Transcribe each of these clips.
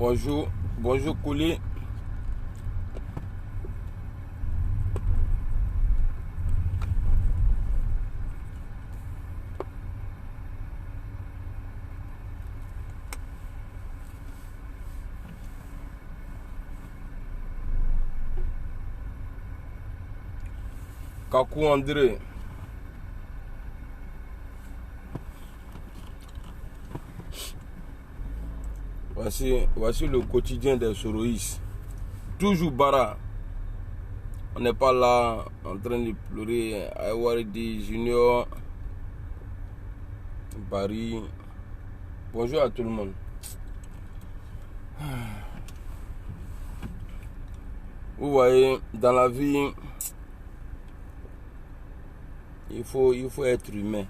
Bonjour, bonjour Kouli. Kakou André. Voici le quotidien des Soroïs. Toujours Bara. On n'est pas là en train de pleurer. Awardi Junior. Barry. Bonjour à tout le monde. Vous voyez, dans la vie, il faut être humain.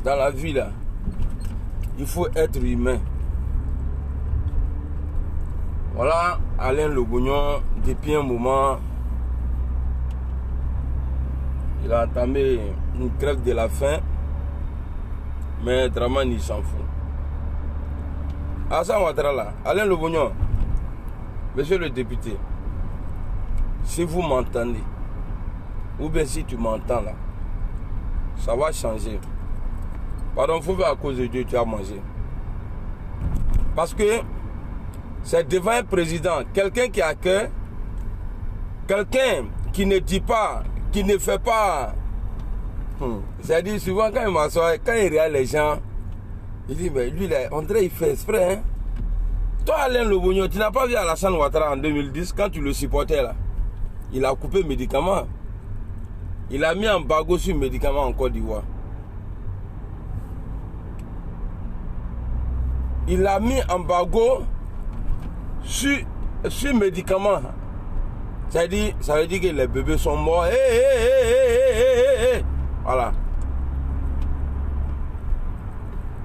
Dans la vie, là, il faut être humain. Voilà, Alain Lobognon, depuis un moment, il a entamé une grève de la faim, mais Draman, il s'en fout. Alassane Ouattara, là, Alain Lobognon, monsieur le député, si vous m'entendez, ou bien si tu m'entends là, ça va changer. Pardon, il faut faire à cause de Dieu, tu as mangé. Parce que c'est devant un président, quelqu'un qui a cœur, quelqu'un qui ne dit pas, qui ne fait pas. C'est-à-dire, souvent quand il m'assoit, quand il regarde les gens, il dit, mais lui, là, André, il fait exprès. Hein? Toi, Alain Lobognon, tu n'as pas vu Alassane Ouattara en 2010, quand tu le supportais là. Il a coupé médicaments. Il a mis un embargo sur médicaments en Côte d'Ivoire. Il a mis embargo sur médicaments. C'est-à-dire, ça veut dire que les bébés sont morts. Voilà.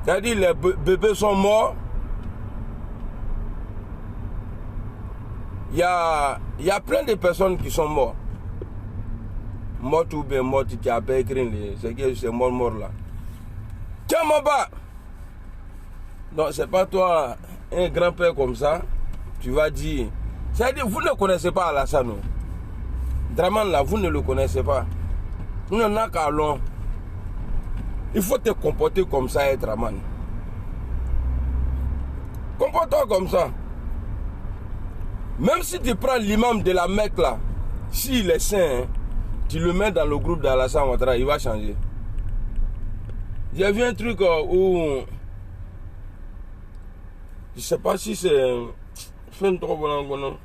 C'est-à-dire, les bébés sont morts. Il y a plein de personnes qui sont mortes. Mortes ou bien mortes qui a pas écrit, c'est que c'est mort là. Tiens, mon bas! Non, c'est pas toi, un grand-père comme ça, tu vas dire. C'est-à-dire, vous ne connaissez pas Alassane. Draman là, vous ne le connaissez pas. Vous n'en avez qu'à long. Il faut te comporter comme ça, Draman. Comporte-toi comme ça. Même si tu prends l'imam de la Mecque là, s'il est saint, hein, tu le mets dans le groupe d'Alassane Ouattara, il va changer. J'ai vu un truc où... Je ne sais pas si c'est... Fait trop bon.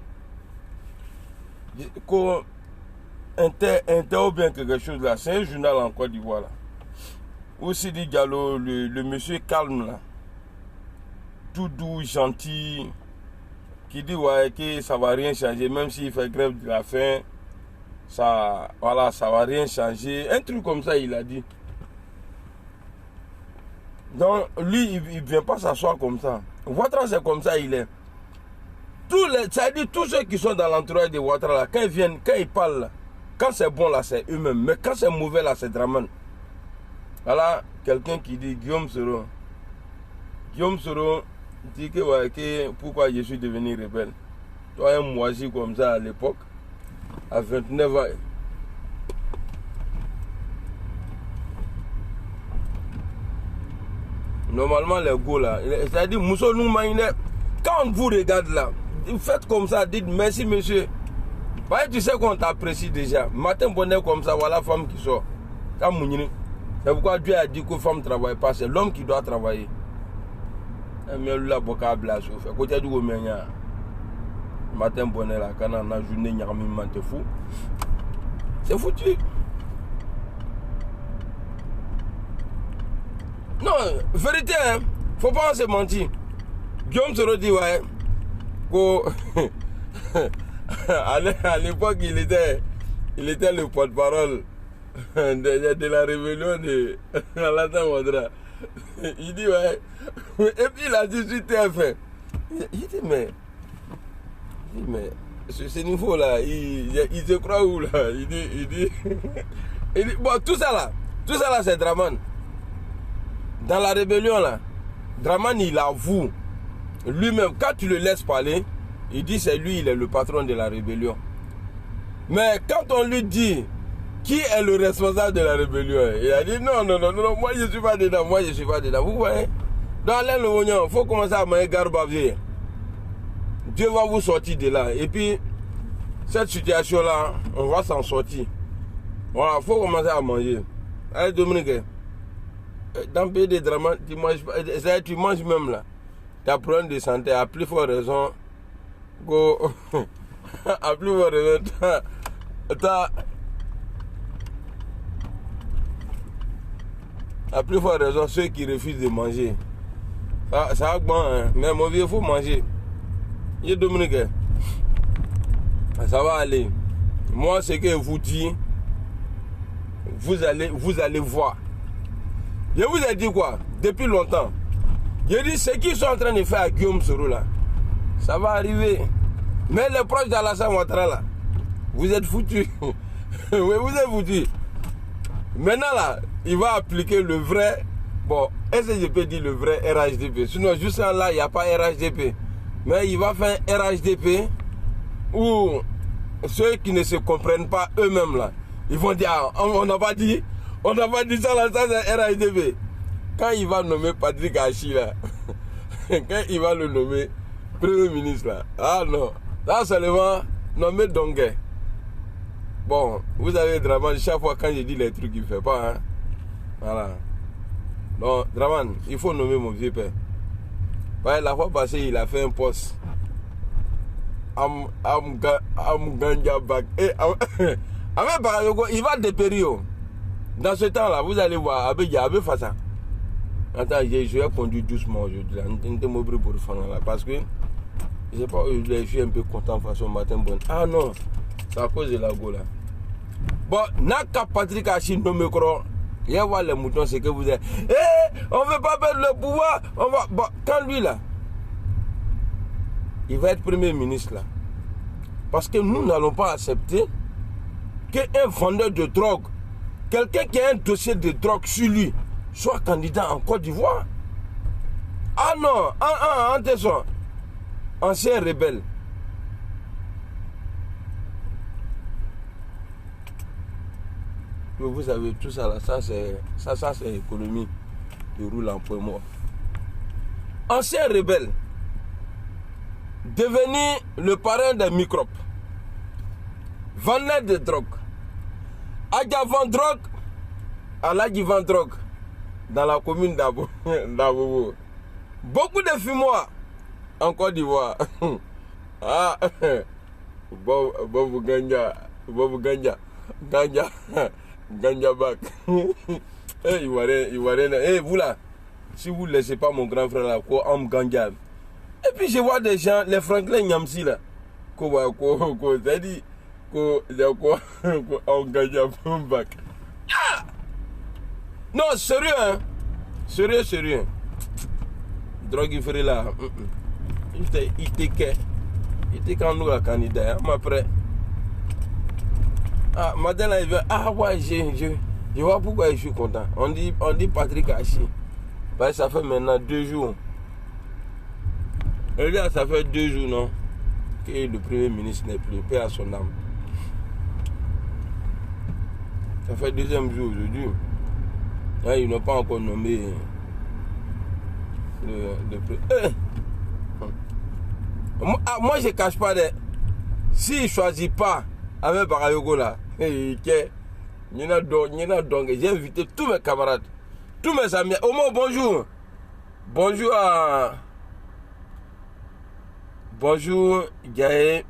Inter ou bien quelque chose là. C'est un journal en Côte d'Ivoire là. Aussi dit Diallo, le monsieur calme là. Tout doux, gentil. Qui dit ouais que ça va rien changer. Même s'il fait grève de la faim. Ça, voilà, ça va rien changer. Un truc comme ça il a dit. Donc lui il ne vient pas s'asseoir comme ça. Ouattara c'est comme ça il est. C'est-à-dire tous ceux qui sont dans l'entourage de Ouattara là, quand ils viennent, quand ils parlent là, quand c'est bon là c'est eux-mêmes, mais quand c'est mauvais là c'est Draman. Voilà quelqu'un qui dit Guillaume Soro dit que, ouais, que pourquoi je suis devenu rebelle. Toi un moisi comme ça à l'époque, à 29 ans. Normalement les go là, c'est-à-dire Mousso Noumaïne, quand on vous regarde là, faites comme ça, dites merci monsieur. Parce que tu sais qu'on t'apprécie déjà. Matin bonnet comme ça, voilà la femme qui sort. C'est pourquoi Dieu a dit que la femme ne travaille pas, c'est l'homme qui doit travailler. Mais là, côté du matin bonnet là, quand on a journée, t'es fou. C'est foutu. Non, vérité, hein, faut pas se mentir. Guillaume Soro dit, ouais, à l'époque, il était le porte-parole de la rébellion de Alassane Ouattara. Il dit, ouais, et puis il a dit sur TF1. Il dit, mais ce niveau-là, il se croit où là? Il dit, Bon, tout ça là, c'est Dramane. Dans la rébellion là, Dramane il avoue lui-même, quand tu le laisses parler, il dit c'est lui, il est le patron de la rébellion. Mais quand on lui dit qui est le responsable de la rébellion, il a dit non, moi je ne suis pas dedans, Vous voyez? Dans l'air le oignon, il faut commencer à manger garba. Dieu va vous sortir de là. Et puis, cette situation-là, on va s'en sortir. Voilà, il faut commencer à manger. Allez, Dominique, dans le pays des Dramane, tu manges même là. Tu as problème de santé, à plus forte raison. À plus forte raison, à plus forte raison, ceux qui refusent de manger. Ça va bon, hein. Mais mon vieux, il faut manger. Et Dominique, ça va aller. Moi, ce que je vous dis, vous allez voir. Je vous ai dit quoi? Depuis longtemps. Je dis ce qu'ils sont en train de faire à Guillaume Soro là, ça va arriver. Mais les proches d'Alassane Ouattara là, vous êtes foutus. Oui, vous êtes foutus. Maintenant là, il va appliquer le vrai. Bon, est-ce que je peux dire le vrai RHDP? Sinon, juste là, il n'y a pas RHDP. Mais il va faire un RHDP où ceux qui ne se comprennent pas eux-mêmes là, ils vont dire, on n'a pas dit ça là, ça c'est RHDP. Quand il va nommer Patrick Hachi là, quand il va le nommer Premier ministre là, ah non, là seulement nommer Dongué. Bon, vous avez Dramane, chaque fois quand je dis les trucs, il ne fait pas. Hein? Voilà. Donc, Dramane, il faut nommer mon vieux père. Ouais, la fois passée, il a fait un poste. Am Ganja Bak. Avec Barayogo, il va dépérir. Dans ce temps-là, vous allez voir, avec Fassa. Attends, je vais conduire doucement aujourd'hui. Parce que, je ne sais pas, je suis un peu content façon matin bon. Ah non, c'est à cause de la go là. Bon, Naka Patrick Hachi nommé Kron. Il va voir les moutons, c'est que vous êtes. On ne veut pas perdre le pouvoir. On va. Bon, quand lui là, il va être Premier ministre là. Parce que nous n'allons pas accepter qu'un vendeur de drogue, quelqu'un qui a un dossier de drogue sur lui, soit candidat en Côte d'Ivoire. Ah non, attention, ancien rebelle. Vous savez tout ça là, ça c'est l'économie de roule en point mort. Ancien rebelle, devenu le parrain des microbes, vendeur de drogue. Adja vend drogue, Aladji vend drogue dans la commune d'Abobo. Beaucoup de fumoirs en Côte d'Ivoire. Ah, Bobo Ganja, Ganja Bak. Eh, vous là, si vous ne laissez pas mon grand frère là, quoi, Am Ganja. Et puis je vois des gens, les Franklin Nyamsi là, c'est-à-dire, Ganja Bak. Non, sérieux, hein? Sérieux. Drogue, il ferait là. Il était quand nous, la candidat, hein, après. Ah, maintenant là, il veut. Ah, ouais, je vois pourquoi je suis content. On dit Patrick Hachi. Parce que ça fait maintenant 2 jours. Et là, ça fait 2 jours, non? Que le Premier ministre n'est plus. Paix à son âme. Ça fait 2e jour aujourd'hui. Là, ils n'ont pas encore nommé le moi, je ne cache pas. S'il ne choisit pas avec Barayogo là, j'ai invité tous mes camarades, tous mes amis. Au moins, bonjour. Bonjour, Gaël,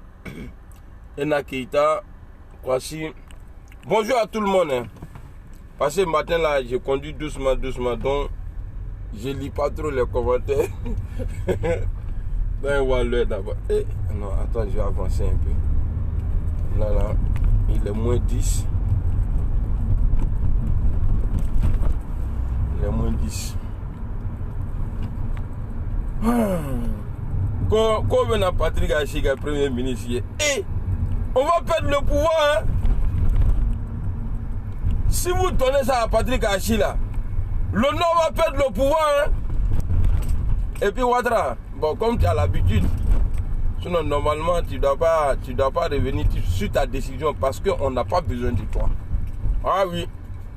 Enakeita, Kwasi. Bonjour à tout le monde. Hein. Parce que ce matin là, je conduis doucement, donc je lis pas trop les commentaires. D'abord. Non, attends, je vais avancer un peu. Là, il est moins 10. Il est moins 10. Quand on a Patrick Hachi, le Premier ministre, on va perdre le pouvoir. Hein? Si vous donnez ça à Patrick Achi là, le Nord va perdre le pouvoir. Hein? Et puis Ouattara, bon, comme tu as l'habitude, sinon normalement tu dois pas revenir sur ta décision parce qu'on n'a pas besoin de toi. Ah oui,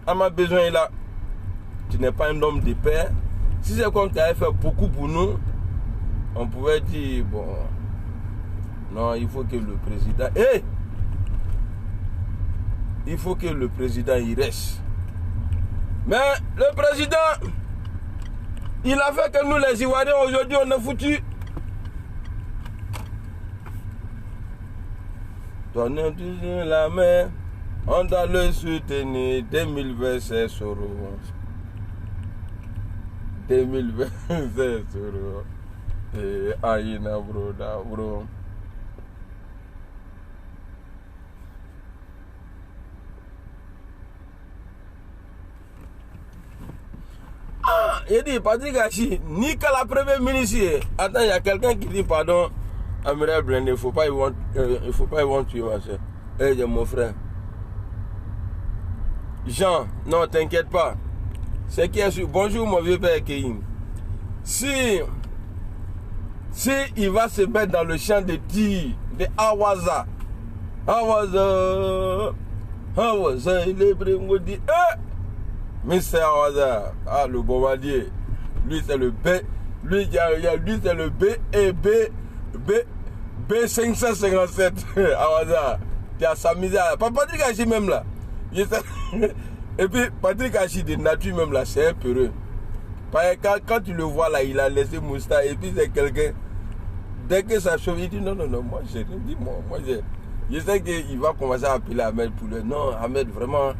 on a besoin là. Tu n'es pas un homme de paix. Si c'est comme tu avais fait beaucoup pour nous, on pouvait dire, bon, non, il faut que le président... il faut que le président y reste. Mais le président, il a fait que nous les Ivoiriens, aujourd'hui, on est foutus. Donnez la main, on doit le soutenir, 2026 euros. 2026 euros. Et aïna bro. Ah, il dit Patrick Achi, ni qu'à la première ministre. Attends, il y a quelqu'un qui dit pardon, Amiral Blende, il ne faut pas y tuer ma soeur. Eh, mon frère. Jean, non, t'inquiète pas. C'est qui est sûr. Bonjour mon vieux père Kéhim. Si il va se mettre dans le champ de tir de Awaza, il est prêt, il dit, Mr. Awaza, le bombardier, lui c'est le B, lui c'est le B557, Awaza, qui a sa misère. Pas Patrick Achi même là. Et puis Patrick Achi de nature même là, c'est un peureux. Quand tu le vois là, il a laissé moustache et puis c'est quelqu'un. Dès que ça chauffe, il dit non, moi j'ai rien dit, moi je sais qu'il va commencer à appeler Ahmed Poulet. Non, Ahmed, vraiment,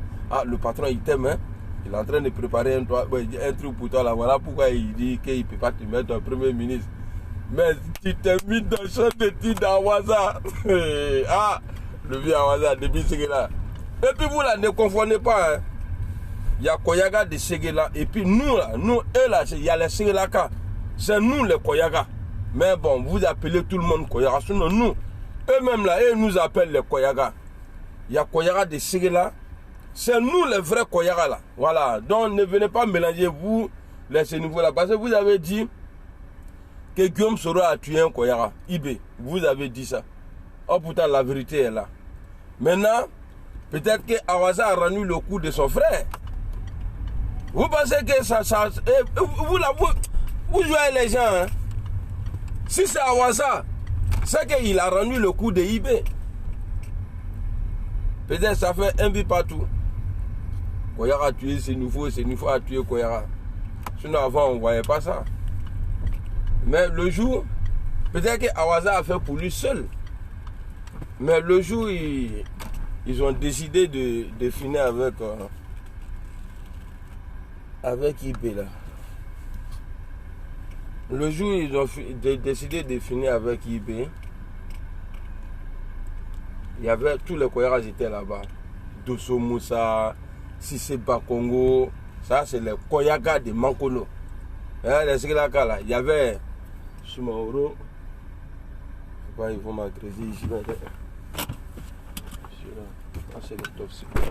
le patron il t'aime, hein. Il est en train de préparer un truc pour toi là. Voilà pourquoi il dit qu'il ne peut pas te mettre en premier ministre. Mais tu t'es mis dans le champ de tir d'Awaza. Le vieux Awaza, depuis ce là. Et puis vous là, ne confondez pas, hein. Il y a Koyaga de Ségela. Et puis nous là, eux là, il y a les Ségelaka. C'est nous les Koyaga. Mais bon, vous appelez tout le monde Koyaga. Sinon nous, eux-mêmes là, ils nous appellent les Koyaga. Il y a Koyaga de Ségela. C'est nous les vrais Koyaga là. Voilà. Donc ne venez pas mélanger vous, ces niveaux là. Parce que vous avez dit que Guillaume Soro a tué un Koyaga. Ibé. Vous avez dit ça. Oh pourtant la vérité est là. Maintenant, peut-être que Awaza a rendu le coup de son frère. Vous pensez que ça vous jouez les gens, hein? Si c'est Awaza, c'est qu'il a rendu le coup de Ibé. Peut-être ça fait un but partout. Koyaga a tué c'est nouveau a tué Koyaga. Sinon avant on ne voyait pas ça. Mais le jour, peut-être que Awaza a fait pour lui seul. Mais le jour, ils ont décidé de finir avec Ibé là. Le jour ils ont décidé de finir avec Ibé, il y avait tous les Koyagas étaient là-bas. Dosso Moussa, Sissé Bakongo, ça c'est les Koyagas de Mankolo. Les Ségelaka là, il y avait Soumaoro. Ils vont m'agresser ici. C'est le top secret.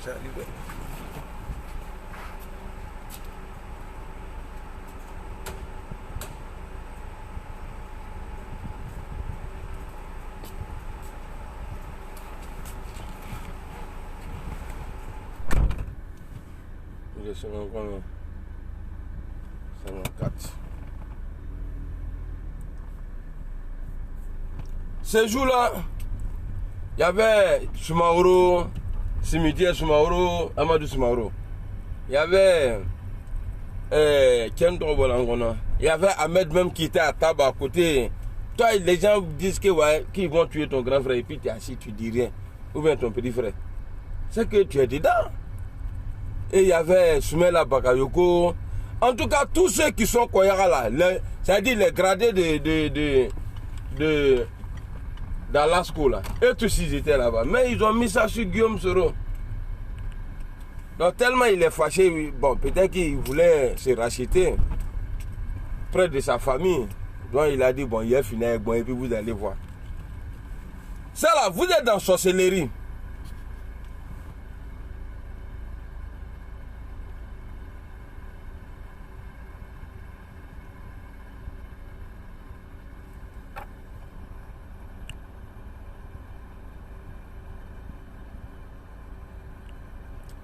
C'est arrivé. Je suis encore 54. Ce jour-là, il y avait Soumaoro, Cimetière Soumaoro, Amadou Soumaoro. Il y avait Kendo Bolangona. Il y avait Ahmed même qui était à table à côté. Toi, les gens disent que ouais, qu'ils vont tuer ton grand frère et puis tu es assis, tu dis rien. Ou bien ton petit frère. C'est que tu es dedans. Et il y avait Soumela Bakayoko. En tout cas, tous ceux qui sont Koyara là, c'est-à-dire les gradés de d'Alasco là. Et tous ils étaient là-bas. Mais ils ont mis ça sur Guillaume Soro. Donc tellement il est fâché, bon, peut-être qu'il voulait se racheter près de sa famille. Donc il a dit, bon, il est fini avec moi et puis vous allez voir. Ça là, vous êtes dans sorcellerie.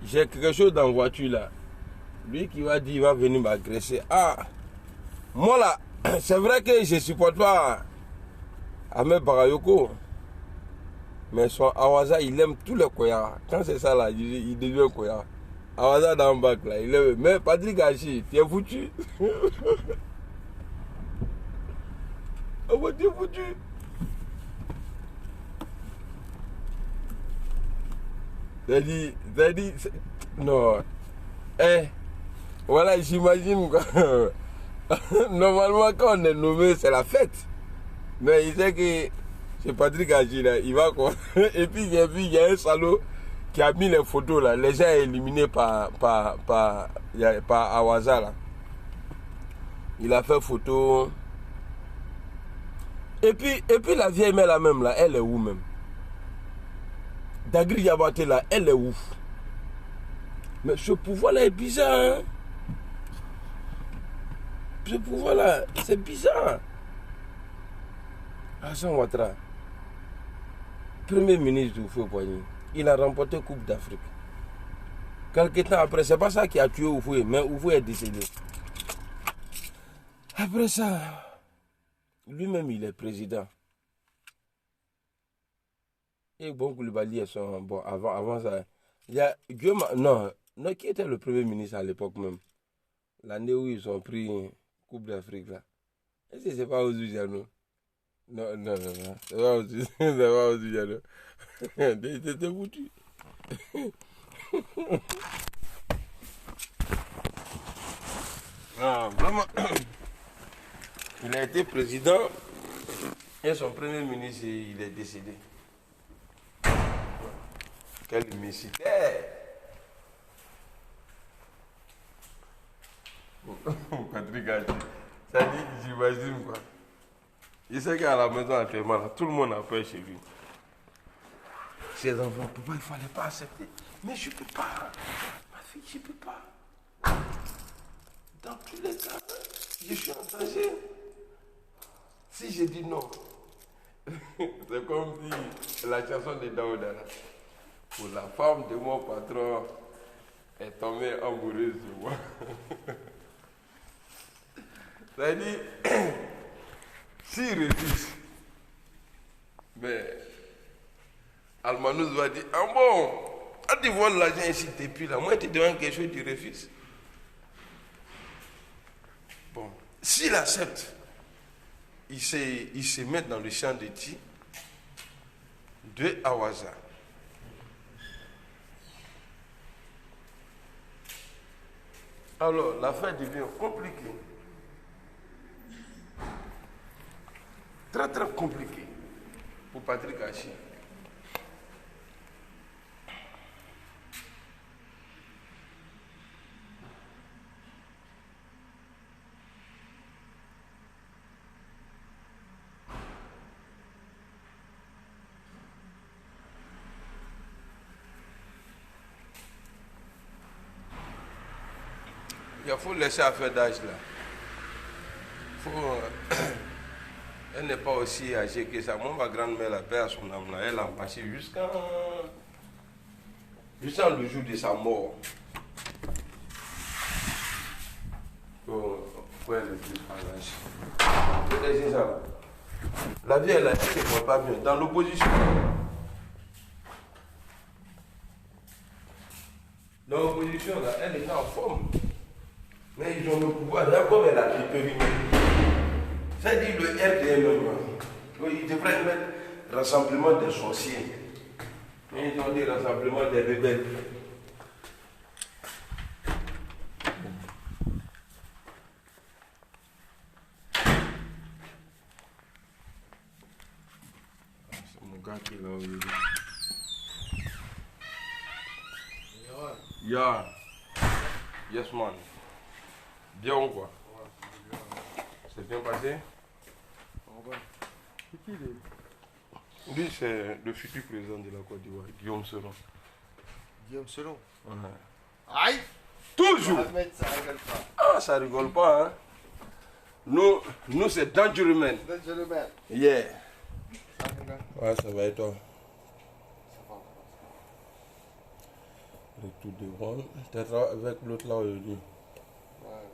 J'ai quelque chose dans la voiture là. Lui qui va dire, il va venir m'agresser. Ah, moi là, c'est vrai que je ne supporte pas Ahmed Bakayoko. Mais son Awaza, il aime tous les Koya. Quand c'est ça là, il devient Koya. Awaza dans le bac là, il aime. Mais Patrick Hachi, tu es foutu. Oh, tu es foutu. T'as dit, non. Eh, voilà, j'imagine quoi. Normalement, quand on est nommé, c'est la fête. Mais il sait que c'est Patrick Hachi là, il va quoi. Et puis j'ai vu, il y a un salaud qui a mis les photos là. Les gens éliminés par Awaza là. Il a fait photo. Et puis la vieille mère là même là, elle est où même? Dagri Yabaté là, elle est où? Mais ce pouvoir là est bizarre. Hein? Ce pouvoir là, c'est bizarre. Hassan Ouattara, premier ministre du Oufoué-Boigny, il a remporté la Coupe d'Afrique. Quelques temps après, c'est pas ça qui a tué Oufoué, mais Oufoué est décédé. Après ça, lui-même il est président. Et bon, Koulibaly est son. Bon, avant ça, il y a Guillaume. Non, qui était le premier ministre à l'époque même? L'année où ils ont pris Coupe d'Afrique là. Est-ce que c'est pas Ouzoudiano? Non, c'est pas Ouzoudiano. C'est pas Ouzoudiano. T'es foutu. Non, vraiment. Il a été président et son premier ministre, il est décédé. Quelle immensité! Patrick Hachi, ça dit, j'imagine quoi. Il sait qu'à la maison actuellement, là, tout le monde a peur chez lui. Ses enfants, papa, il ne fallait pas accepter. Mais je ne peux pas. Ma fille, je ne peux pas. Dans tous les cas, je suis en danger. Si je dis non, c'est comme si la chanson de Daouda. Pour la femme de mon patron est tombée amoureuse de moi. C'est-à-dire, s'il refuse, mais Almanous va dire, ah bon, quand tu vois l'argent ici depuis là, moi tu te demandes quelque chose, tu refuses. Bon, s'il accepte, il se met dans le champ de tir de Awaza. Alors, l'affaire devient compliquée. Très très compliquée pour Patrick Hachi. Il faut laisser affaire d'âge là. Elle n'est pas aussi âgée que ça. Moi, ma grand-mère, la paix à son âme là, elle a passé jusqu'à le jour de sa mort. Pour elle plus par l'âge. C'est ça. La vie, elle ne se porte pas bien. Dans l'opposition. Dans l'opposition, là, elle était en forme. Mais ils ont le pouvoir. D'abord, elle a périmé. C'est-à-dire le RDM, ils devraient mettre rassemblement des sorciers. Ils ont dit rassemblement des rebelles. C'est mon gars qui est là aujourd'hui. Yeah. Yes man. Bien ou quoi? C'est bien passé? C'est qui lui? Lui, c'est le futur président de la Côte d'Ivoire, Guillaume Seron. Guillaume Selon. Ouais. Aïe! Toujours! Ahmed, ça rigole pas. Ah, ça rigole pas, hein? Nous c'est dangereux, man. Gentleman. Yeah. Ça, mon gars? Ouais, ça va et toi? Ça va. Le tout devant. Peut-être avec l'autre là aujourd'hui. Ouais.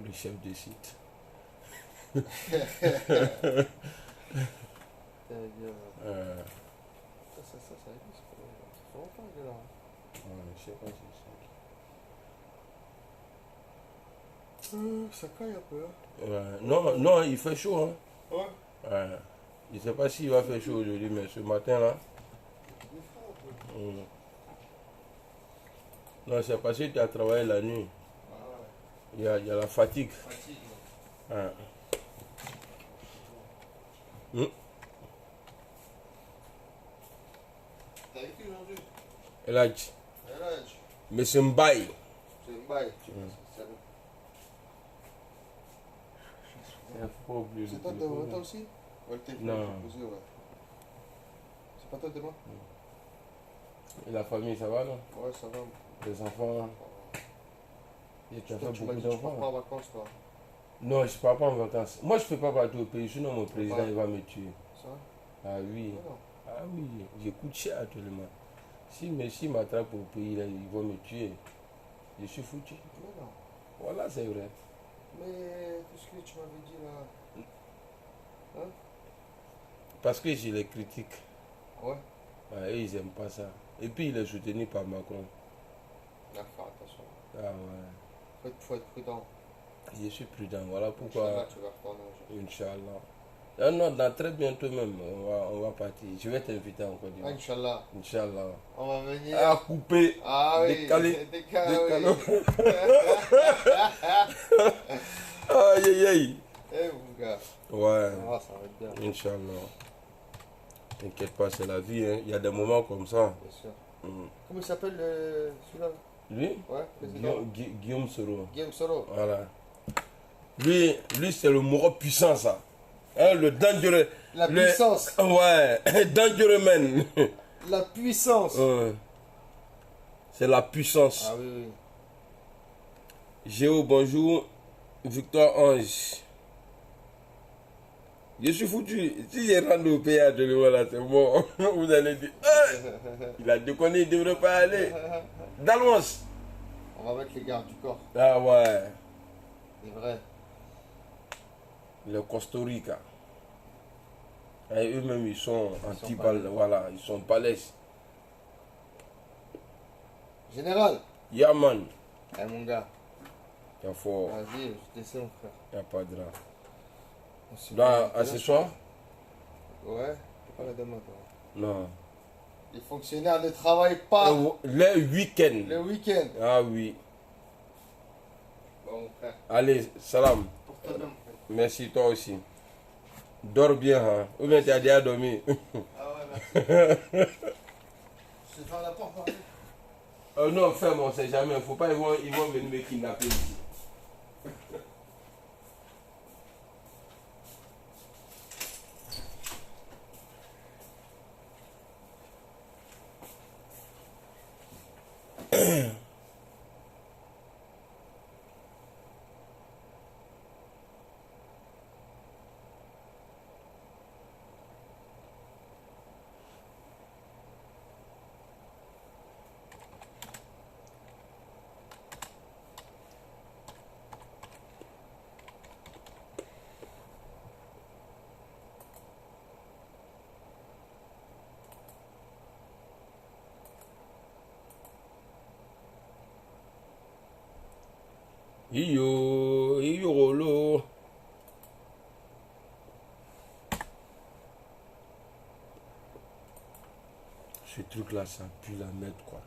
Le chef de site. Ça existe. Ça fait longtemps qu'il est là. Je sais pas si Ça caille un peu. Hein. c'est. Non, non, il fait chaud. Hein. Ouais. Je sais pas s'il va faire chaud aujourd'hui, mais ce matin là. Il est froid un peu. Non, c'est parce que tu as travaillé la nuit. Ah ouais. Il y a la fatigue. Fatigue. Ouais. T'as avec qui aujourd'hui? Eladj. Eladj. Monsieur Mbaye. C'est Mbaye. C'est toi toi aussi? Ouais, non. Ouais. C'est pas toi demain? Et la famille, ça va, non? Ouais, ça va. Les enfants. Et tu as fait beaucoup Tu d'enfants. pars pas en vacances, toi? Non, je pars pas en vacances. Moi, je ne fais pas partir au pays, sinon mon président il va me tuer. Ça? Ah oui. Non. Ah oui, j'écoute cher actuellement. Si Messi m'attrape au pays, là, ils vont me tuer. Je suis foutu. Mais non. Voilà, c'est vrai. Mais tout ce que tu m'avais dit là. Hein? Parce que je les critique. Ouais. Eux, ils n'aiment pas ça. Et puis, il est soutenu par Macron. Il faut faire attention. Ah ouais. Faut être prudent. Je suis prudent. Voilà pourquoi. Inch'Allah, tu vas retourner aujourd'hui. Inch'Allah. Non, non, dans très bientôt même, on va partir. Je vais t'inviter encore Ah, dimanche. Inch'Allah. Inch'Allah. On va venir. Ah, couper. Ah oui. Décaler. Décaler. Aïe, aïe, aïe. Eh mon gars. Ouais. Ah, ça va être bien. Inch'Allah. T'inquiète pas, c'est la vie. Hein. Il y a des moments comme ça. Bien sûr. Mm. Comment il s'appelle celui-là? Lui, Ouais, président. Guillaume Soro. Guillaume Soro. Voilà. Lui c'est le mot puissant, ça. Hein, le dangereux. La puissance. Ouais, dangereux man. La puissance. C'est la puissance. Ah oui, oui. Géo, bonjour. Victor Ange. Je suis foutu. Si je rentre au pays de là, c'est bon. Vous allez dire, il a déconné, il ne devrait pas aller. Dalmos. On va mettre les gardes du corps. Ah ouais. C'est vrai. Le Costa Rica. Et eux-mêmes, ils sont anti-balles. Voilà, ils sont balèzes. Général. Yaman. Eh mon gars. Il faut. Vas-y, je te laisse mon frère. Il n'y a pas de drap. Là, À ce soir? Ouais, pas la demain, toi. Non. Les fonctionnaires ne travaillent pas Le week-end. le week-end. Ah oui. Bon, mon frère. Allez, salam. Pour toi, non. Merci, toi aussi. Dors bien, hein. Ou bien tu as déjà dormi. Ah ouais, merci. Je vais faire la porte, hein. Non, ferme, on ne sait jamais. Faut pas, ils vont venir me kidnapper ici. Iyo rolo. Ce truc là, ça pue la merde quoi.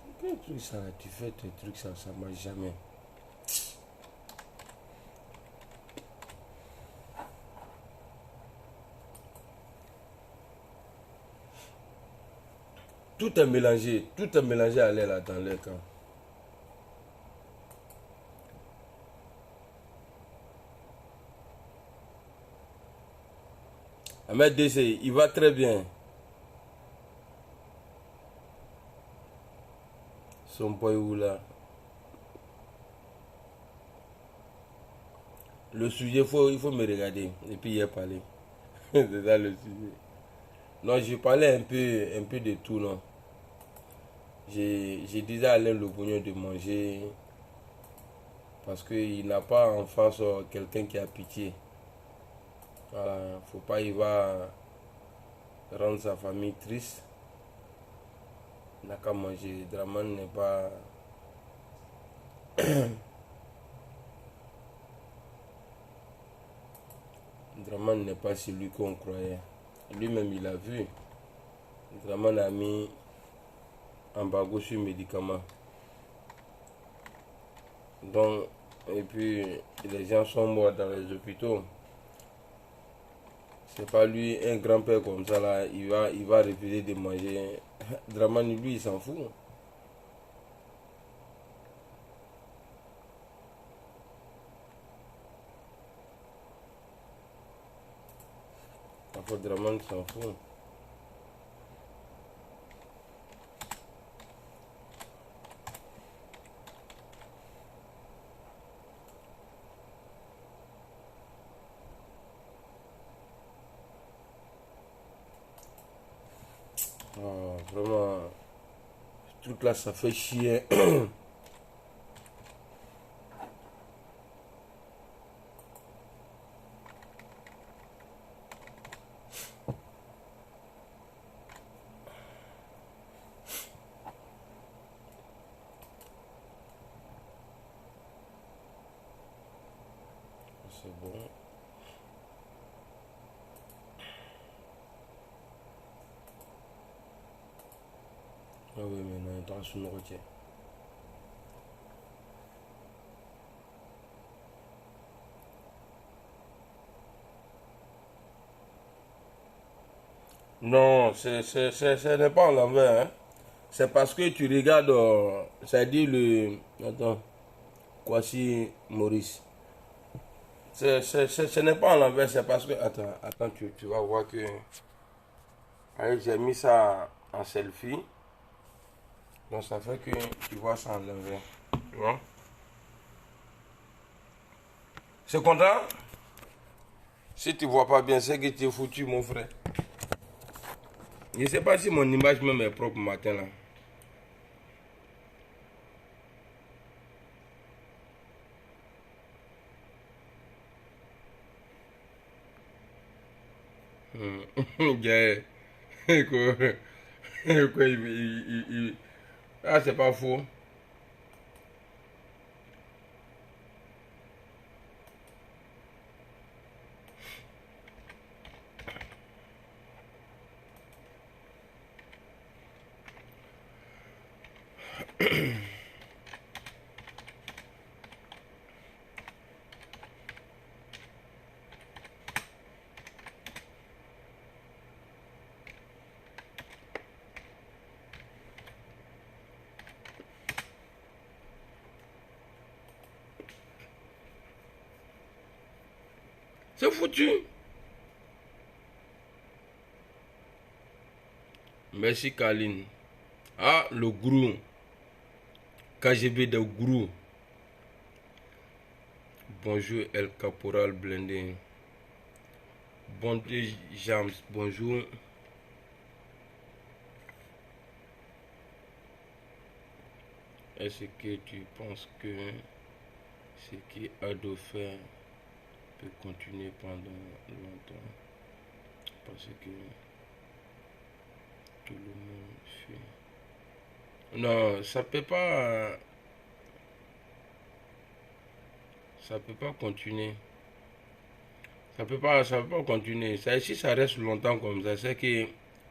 C'est quel truc ça là? Tu fais tes trucs, ça marche jamais. Tout est mélangé à l'air là dans l'air quand. Ahmed DC, il va très bien. Son boy où là? Le sujet, il faut me regarder. Et puis il a parlé. C'est ça le sujet. Non, j'ai parlé un peu de tout, non. J'ai dit à Alain Le Bougnon de manger parce qu'il n'a pas en face quelqu'un qui a pitié. Voilà, faut pas, il va rendre sa famille triste. Il n'a qu'à manger. Draman n'est pas. Draman n'est pas celui qu'on croyait. Lui-même, il a vu. Draman a mis embargo sur médicaments. Donc, et puis, les gens sont morts dans les hôpitaux. C'est pas lui, un grand-père comme ça, là, il va refuser de manger. Dramani, lui, il s'en fout. Après, Dramani s'en fout. Oh, vraiment, ce truc là, ça fait chier. C'est bon. Ah oui, mais non, attends, je me retiens. Non, ce n'est pas en l'envers. Hein. C'est parce que tu regardes, ça dit le. Attends, Kwasi Maurice. Ce n'est pas en l'envers, c'est parce que. Attends, tu vas voir que. Allez, j'ai mis ça en selfie. Donc ça fait que tu vois ça en l'envers. Tu vois? C'est content? Si tu vois pas bien, c'est que tu es foutu, mon frère. Je ne sais pas si mon image même est propre matin là. Yeah. Quoi, ah, c'est pas faux. C'est foutu. Merci Kaline. Ah, le gourou. KGB de gourou. Bonjour El Caporal Blindé. Bonjour James. Bonjour. Est-ce que tu penses que ce qui a de faire peut continuer pendant longtemps? Parce que tout le monde fait. Non, ça peut pas. Ça peut pas continuer. Ça peut pas continuer. Ça, si ça reste longtemps comme ça, c'est que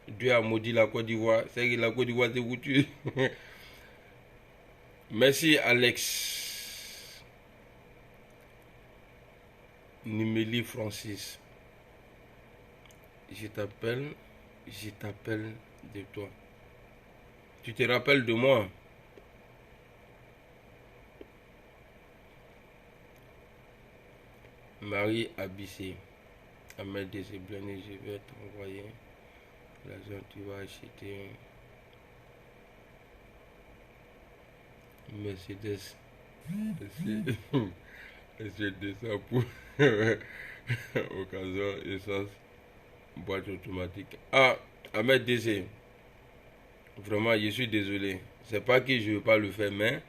Dieu a maudit la Côte d'Ivoire. C'est que la Côte d'Ivoire c'est foutu. Merci Alex. Nimélie Francis. Je t'appelle de toi. Tu te rappelles de moi? Marie Abissé. Ahmed Deséblané, je vais t'envoyer l'argent, tu vas acheter Mercedes. C'est de ça pour occasion essence boîte automatique. Ah, Ahmed DC, vraiment, je suis désolé. C'est pas que je ne veux pas le faire, mais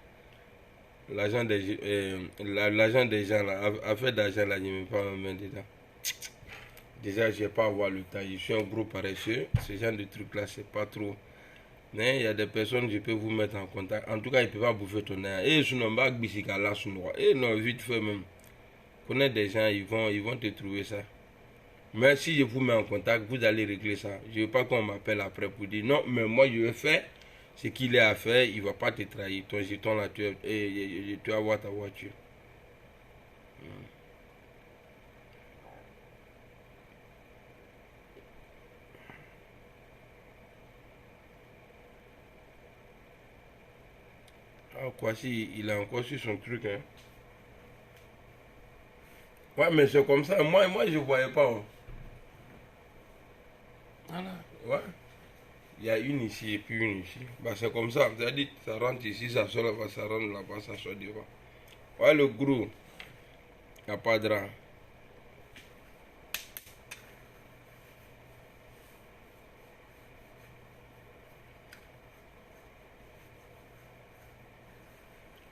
l'agent des gens, là, affaire d'argent, là, je ne vais pas me mettre dedans. Déjà, je ne vais pas avoir le temps. Je suis un gros paresseux. Ce genre de trucs-là, c'est pas trop. Mais il y a des personnes, je peux vous mettre en contact. En tout cas, ils ne peuvent pas bouffer ton air. Et je n'ai pas bisika là, et non, vite fait même. Connaître des gens, ils vont te trouver ça. Mais si je vous mets en contact, vous allez régler ça. Je ne veux pas qu'on m'appelle après pour dire non, mais moi je vais faire ce qu'il est à faire. Il ne va pas te trahir. Ton jeton là, tu vas avoir ta voiture. Ah, quoi si il a encore su son truc, hein. Ouais, mais c'est comme ça. Moi je ne voyais pas. Hein. Voilà. Ouais. Il y a une ici et puis une ici. Bah, c'est comme ça. Vous avez dit, ça rentre ici, ça sort là-bas, ça rentre là-bas, ça sort devant. Ouais, le gros. Il n'y a pas de drap.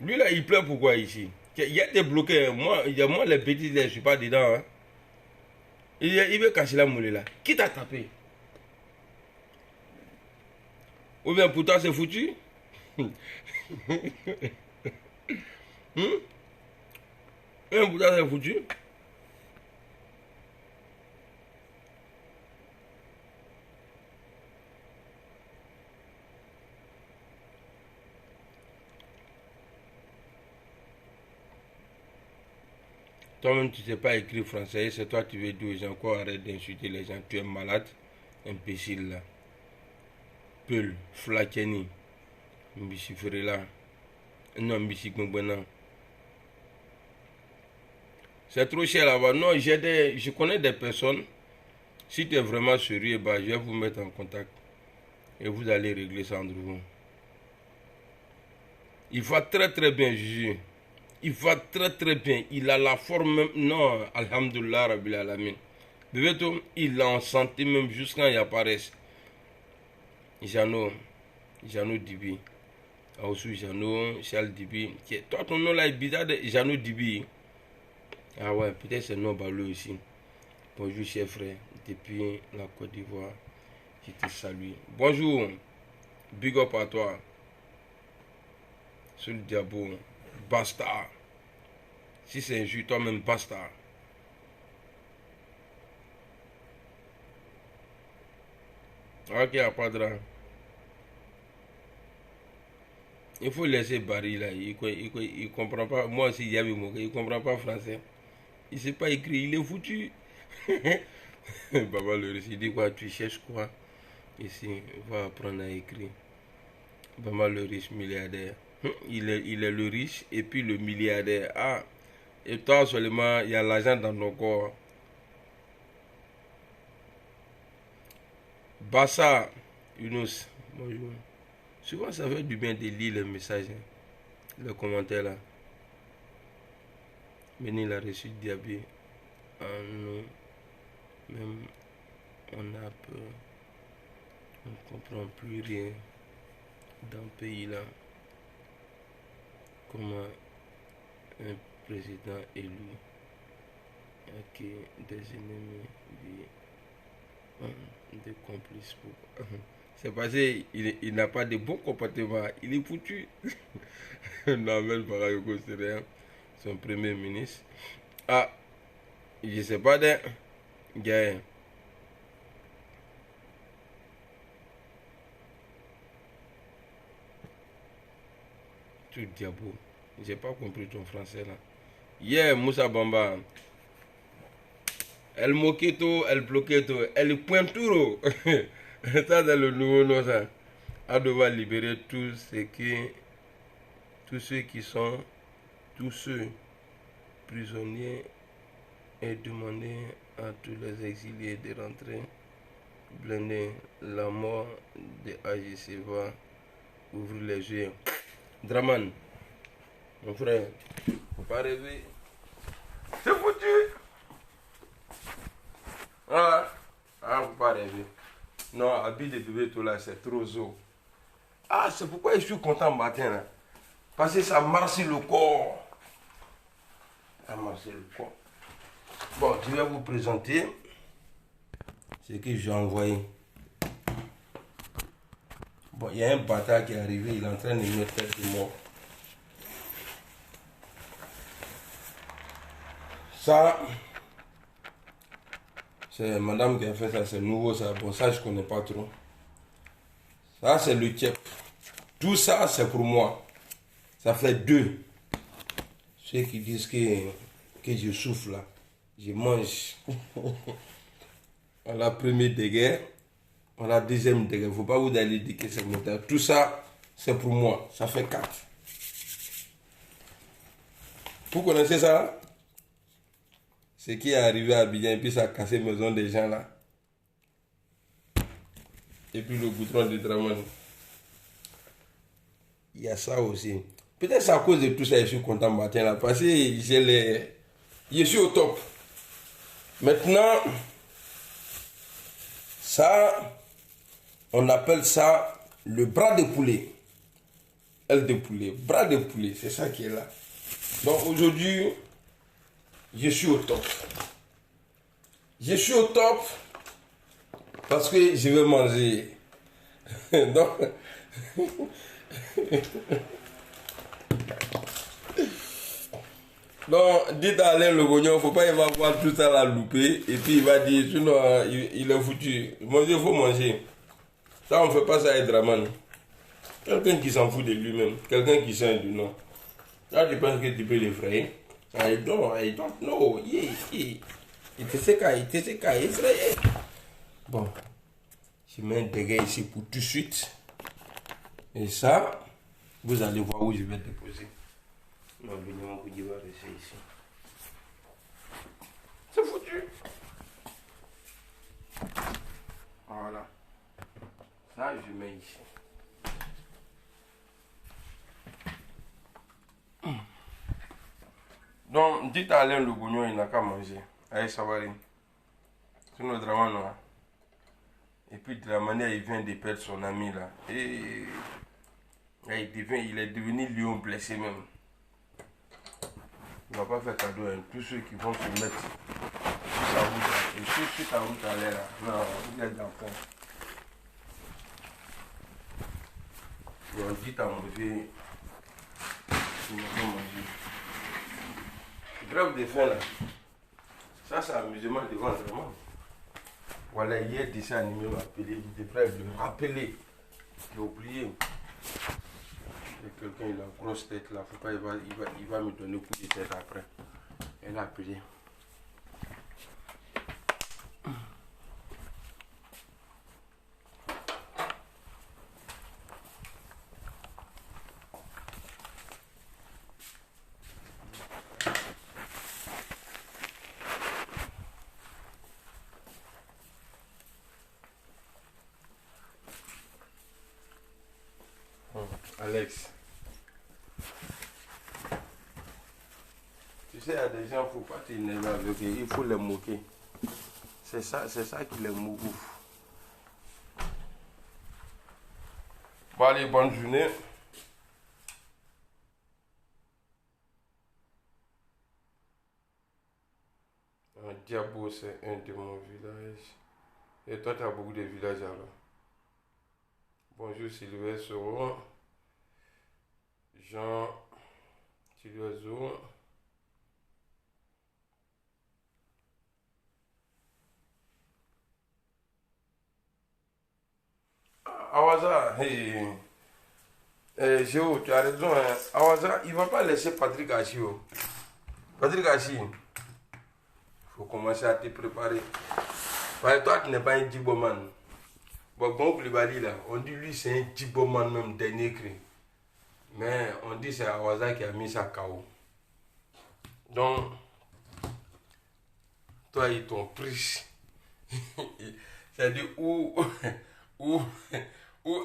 Lui là, il pleure pourquoi ici? Il y a des bloqués. Moi, les petits, je ne suis pas dedans. Hein. Il veut casser la moulée là. Qui t'a tapé? Ou bien pour toi, c'est foutu? Pour toi, c'est foutu? Toi-même, tu ne sais pas écrire français. C'est toi qui veux dire aux gens quoi? Arrête d'insulter les gens. Tu es malade. Imbécile là. Peul. Flakeni. Mbissifere là. Non, Mbissiboumbouana. C'est trop cher là-bas. Non, je connais des personnes. Si tu es vraiment sérieux, bah, je vais vous mettre en contact. Et vous allez régler ça entre vous. Il va très très bien, Jésus. Il va très très bien. Il a la forme même. Non, Alhamdulillah, Rabbil Alamin. Bébé, il est en santé même jusqu'à il apparaît. Jano Dibi. Aoussou Jano, Charles Dibi. Toi, ton nom là est bizarre de Jano Dibi. Ah ouais, peut-être c'est nom Balou aussi. Bonjour, chers frères. Depuis la Côte d'Ivoire, je te salue. Bonjour. Big up à toi. Sur le diabo. Basta. Si c'est injuste, toi-même, basta. Ok, à pas de drame. Il faut laisser Barry là. Il comprend pas. Moi aussi, il y avait mon gars. Il comprend pas français. Il sait pas écrire. Il est foutu. Baba le riche, il dit quoi? Tu cherches quoi? Ici, va apprendre à écrire. Baba le riche, milliardaire. Il est le riche et puis le milliardaire. Ah, et toi seulement, il y a l'argent dans ton corps. Bassa, Yunus, bonjour. Souvent, ça fait du bien de lire les messages, hein, les commentaires là. Béni l'a reçu Diaby. Nous, même, on a peur. On ne comprend plus rien dans le pays là. Comment un président élu qui des ennemis des complices pour... C'est parce qu'il n'a pas de bon comportement. Il est foutu. Normal Bagayoko, c'est rien. Son premier ministre. Ah, je sais pas de... Gars. Tout diabo. J'ai pas compris ton français là. Yeah, Moussa Bamba. El moquito, el bloqueto, el pointuro. Ça c'est le nouveau nom ça. À devoir libérer tous ceux prisonniers et demander à tous les exilés de rentrer. Blender la mort de AGC va ouvrir les yeux. Draman, mon frère, faut pas rêver. C'est foutu. Ah, faut pas rêver. Non, habit de bébé tout là, c'est trop zo. Ah, c'est pourquoi je suis content matin là. Parce que ça marche le corps. Ça marche le corps. Bon, je vais vous présenter ce que j'ai envoyé. Bon, il y a un bâtard qui est arrivé, il est en train de me faire du mort. Ça, c'est madame qui a fait ça, c'est nouveau ça. Bon, ça, je connais pas trop. Ça, c'est le tchèp. Tout ça, c'est pour moi. Ça fait 2. Ceux qui disent que je souffle là, je mange. On la première degré, on la deuxième degré. Il ne faut pas vous aller dire que c'est monté. Tout ça, c'est pour moi. Ça fait 4. Vous connaissez ça? Ce qui est arrivé à Abidjan et puis ça a cassé la maison des gens là. Et puis le goudron de Dramane. Il y a ça aussi. Peut-être c'est à cause de tout ça que je suis content matin là. Parce que je suis au top. Maintenant, ça, on appelle ça le bras de poulet. Aile de poulet, bras de poulet, c'est ça qui est là. Donc aujourd'hui, je suis au top. Je suis au top parce que je vais manger. Donc, donc, dites à Alain Le Gognon, il ne faut pas, il va voir tout ça la louper et puis il va dire, sinon il est foutu. Manger, il faut manger. Ça, on ne fait pas ça à Dramane. Quelqu'un qui s'en fout de lui-même, quelqu'un qui sait du nom. Là, tu penses que tu peux l'effrayer. I don't know. Yeah. Il te sait qu'à effrayer. Bon, je mets un dégât ici pour tout de suite. Et ça, vous allez voir où je vais déposer. Non, venez, vous va rester ici. C'est foutu. Voilà. Ça, je mets ici. Donc, dites à Alain Le Gognon, il n'a qu'à manger. Allez, Savary. C'est notre drama noir. Et puis, de la manière, il vient de perdre son ami là. Et il est devenu lion blessé même. Il ne va pas faire cadeau à tous ceux qui vont se mettre sur sa route là. Et ceux sur ta route à l'air là. Non, il est d'enfant. Donc, dites à manger. Il n'a pas mangé. Grève de faim là, ça c'est amusement devant vraiment. Voilà, hier dessin animé m'a appelé, il devrait le rappeler. J'ai oublié. Et quelqu'un il a une grosse tête là, faut pas, il va me donner un coup de tête après. Elle a appelé. Alex, tu sais, il y a des gens, il ne faut pas t'énerver avec eux, il faut les moquer. C'est ça qui les moque. Bon, allez, bonne journée. Diabo, c'est un de mon village. Et toi, tu as beaucoup de villages alors. Bonjour, Sylvain Soron. Jean Tiliozo. Awaza, Géo, tu as raison. Hein. Awaza, il ne va pas laisser Patrick Hachi. Patrick Hachi, il faut commencer à te préparer. Parce que toi, tu n'es pas un Djiboman. Bon, Koulibaly, là, on dit lui, c'est un Djiboman même, dernier cri. Mais on dit c'est Awaza qui a mis ça KO. Donc, toi, ils t'ont pris. C'est-à-dire où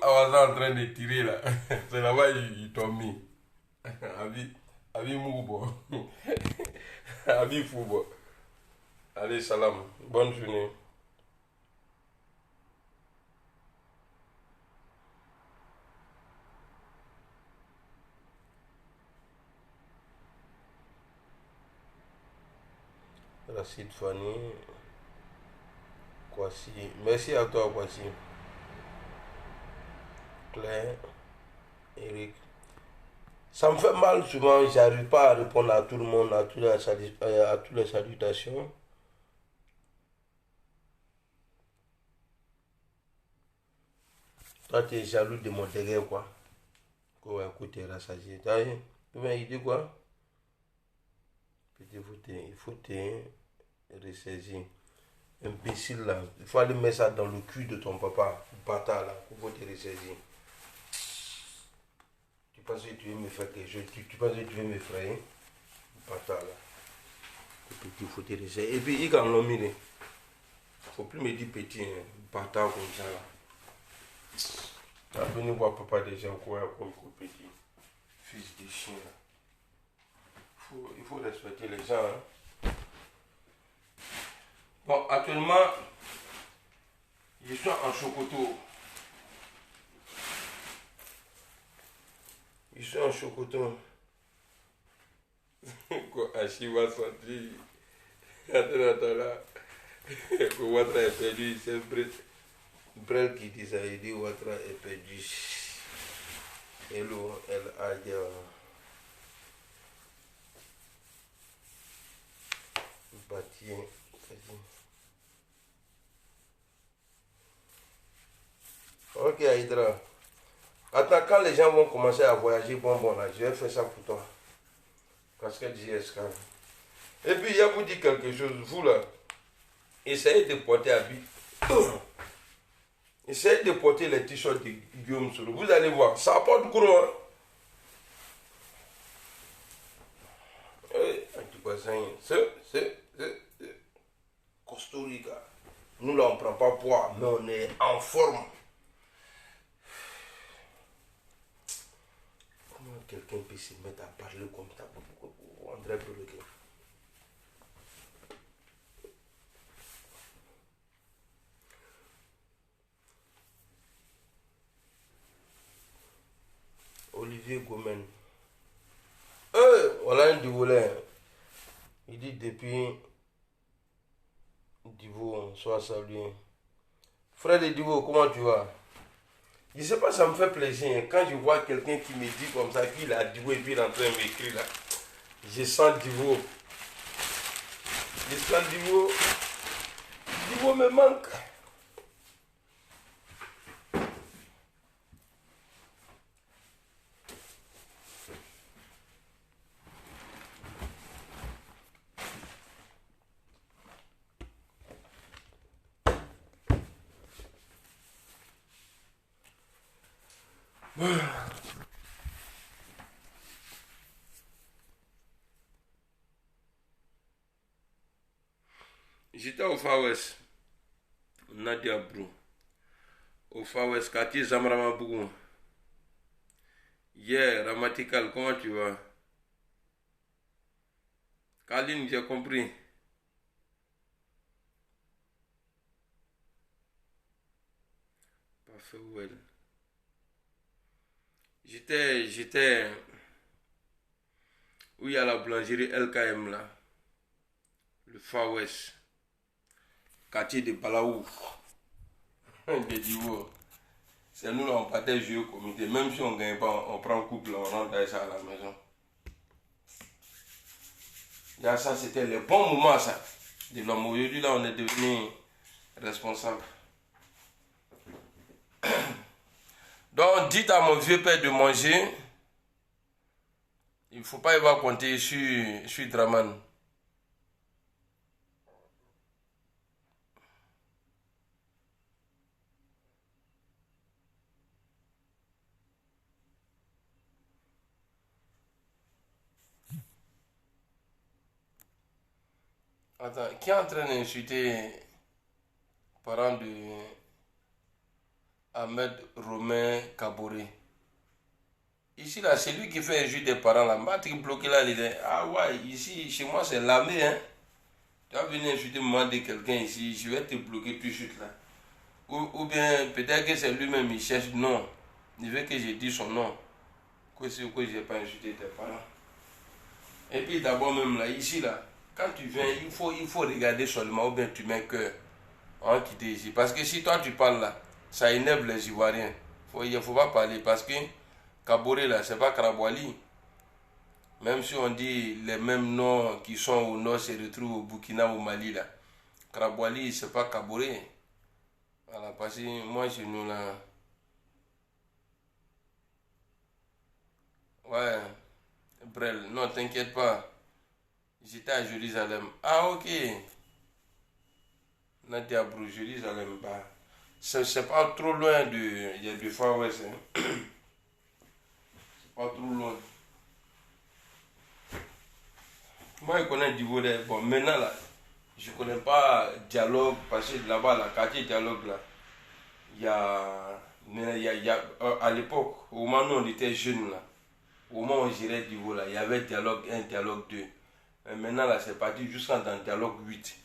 Awaza est en train de tirer là. C'est là-bas ils t'ont mis. Abi Moubo. Abi Foubo. Allez, salam. Bonne journée. Racine Fanny. Kwasi. Merci à toi, Kwasi. Claire. Eric. Ça me fait mal souvent, j'arrive pas à répondre à tout le monde, à toutes les salutations. Toi, tu es jaloux de mon dégât, quoi. Quoi, écoutez, rassasié. T'as vu? Il dit quoi? Il faut te ressaisir. Imbécile, là. Il faut aller mettre ça dans le cul de ton papa. Bâtard, là. Il faut te ressaisir. Tu penses que tu veux me faire quelque chose? Tu penses que tu veux m'effrayer? Bâtard, là. Petit, il faut te ressaisir. Et puis, il a l'homme, il est. Faut plus me dire petit, hein. Bâtard comme ça, là. Tu vas venir voir papa déjà quoi comme petit. Fils de chien, là. Il faut respecter les gens, hein. Bon, actuellement, je suis en Chocoto. Je suis en Chocoto. Quoi, Achiva Santri. Attends là. Ouattara est perdu. C'est Brel qui dit ça. Il dit Ouattara est perdu. Hello, elle a dit. Bâti. Ok, Aïdra. Attends, quand les gens vont commencer à voyager, bon, là, je vais faire ça pour toi. Parce que JSK. Et puis, il y a vous dit quelque chose, vous là, essayez de porter habit. Essayez de porter les t-shirts de Guillaume Soro. Vous allez voir, ça apporte gros. Hein? C'est Costa Rica. Nous là, on ne prend pas poids, mais on est en forme. Comment quelqu'un peut se mettre à parler comme ça pour André Breguet? Olivier Gomen. Voilà un Divolé. Il dit depuis Divo, soit salué. Frère de Divo, comment tu vas? Je ne sais pas, ça me fait plaisir. Quand je vois quelqu'un qui me dit comme ça, qu'il a Divo et puis il est en train de m'écrire là. Je sens Divo. Je sens Divo. Divo me manque. J'étais au Far West, Nadia Brou, au Far West, quartier Zamrama Bougou. Hier, Ramatikal, comment tu vas? Kaline, j'ai compris. Parfait, ouais. J'étais où il y a la boulangerie LKM là, le Far West, quartier de Balaou, de Divo. C'est nous là, on partait jouer au comité, même si on ne gagne pas, on prend couple, on rentre avec ça à la maison. Là, ça c'était le bon moment ça, de l'homme. Aujourd'hui là, on est devenu responsable. Donc, dites à mon vieux père de manger. Il ne faut pas y avoir compter sur Draman. Attends, qui est en train d'insulter parents de Ahmed Romain Kaboré? Ici, là, c'est lui qui fait injure des parents, là. M'a bloqué là, il dit, ah ouais, ici, chez moi, c'est l'armée, hein. Tu vas venir insulter maman de quelqu'un ici, je vais te bloquer tout de suite, là. Ou bien, peut-être que c'est lui-même, il cherche non. Il veut que je dise son nom. Que je n'ai pas insulté tes parents. Et puis, d'abord, même là, ici, là, Quand tu viens, il faut regarder seulement, ou bien tu mets cœur en quitter ici. Parce que si toi tu parles là, ça énerve les Ivoiriens. Il ne faut pas parler parce que Kaboré là, c'est pas Karabouali. Même si on dit les mêmes noms qui sont au nord se retrouvent au Burkina, au Mali là. Karabouali, c'est pas Kaboré. Voilà, parce que moi chez nous là. Ouais, Brel, non, t'inquiète pas. J'étais à Jérusalem. Ah, ok. Nadia Brou, Jérusalem. Bah, c'est pas trop loin de. Il y a du Far West. Hein. C'est pas trop loin. Moi, je connais du volet. Bon, maintenant, là, je connais pas Dialogue. Parce que là-bas, la quartier Dialogue, là, il y a. À l'époque, au moment où on était jeunes, là, au moment où on gérait du volet, il y avait Dialogue 1, Dialogue 2. Mais maintenant, là, c'est parti jusqu'à dans Dialogue 8.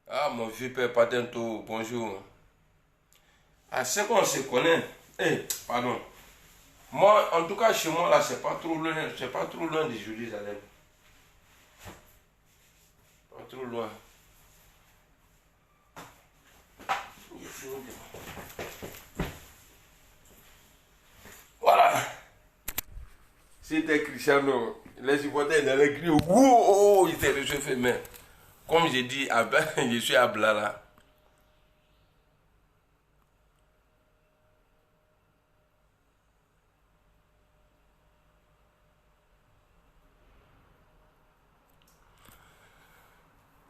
Ah, mon vieux père Patento, bonjour. Ah, c'est qu'on se connaît. Eh, pardon. Moi, en tout cas, chez moi, là, c'est pas trop loin de Jérusalem. Pas trop loin. Voilà. C'était Cristiano. Les supporters, ils allaient crier, wow, ils étaient réchauffés, mais comme j'ai dit, je suis à Blala.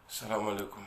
Salam alaikum.